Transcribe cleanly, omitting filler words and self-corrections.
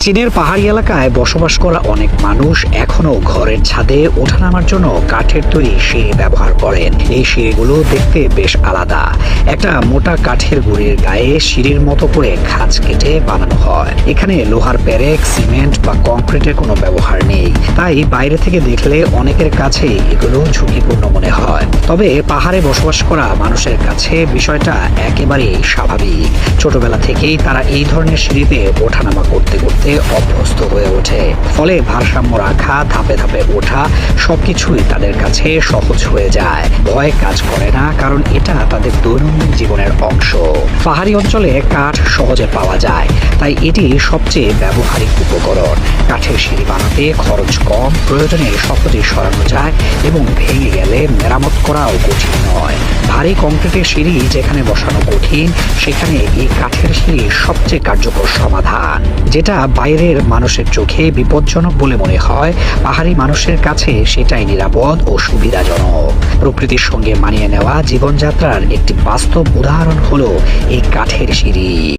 চীনের পাহাড়ি এলাকায় বসবাস করা অনেক মানুষ এখনো ঘরের ছাদে ওঠানামার জন্য কাঠের তৈরি সিঁড়ি ব্যবহার করেন। এই সিঁড়িগুলো দেখতে বেশ আলাদা। একটা মোটা কাঠের গুঁড়ির গায়ে সিঁড়ির মতো করে খাঁজ কেটে বানানো হয়। এখানে লোহার পেরেক, সিমেন্ট বা কংক্রিটের কোনো ব্যবহার নেই। তাই বাইরে থেকে দেখলে অনেকের কাছে এগুলো ঝুঁকিপূর্ণ মনে হয়। তবে পাহাড়ে বসবাস করা মানুষের কাছে বিষয়টা একেবারেই স্বাভাবিক। ছোটবেলা থেকেই তারা এই ধরনের সিঁড়িতে ওঠানামা করতে করতে অভ্যস্ত হয়ে ওঠে। ফলে ভারসাম্য রাখা, ধাপে ধাপে ওঠা সবকিছুই তাদের কাছে সহজ হয়ে যায়। ভয় কাজ করে না, কারণ এটা তাদের দৈনন্দিন জীবনের অংশ। পাহাড়ি অঞ্চলে কাঠ সহজে পাওয়া যায়, তাই এটি সবচেয়ে ব্যবহারিক উপকরণ। কাঠের সিঁড়ি বানাতে খরচ কম, প্রয়োজনে সহজে সরানো যায় এবং ভেঙে গেলে মেরামত করাও কঠিন নয়। ভারী কংক্রিটের সিঁড়ি যেখানে বসানো কঠিন, সেখানে এই কাঠের সিঁড়ি সবচেয়ে কার্যকর সমাধান। যেটা বাইরের মানুষের চোখে বিপজ্জনক বলে মনে হয়, পাহাড়ি মানুষের কাছে সেটাই নিরাপদ ও সুবিধাজনক। প্রকৃতির সঙ্গে মানিয়ে নেওয়া জীবনযাত্রার একটি বাস্তব উদাহরণ হলো এই কাঠের সিঁড়ি।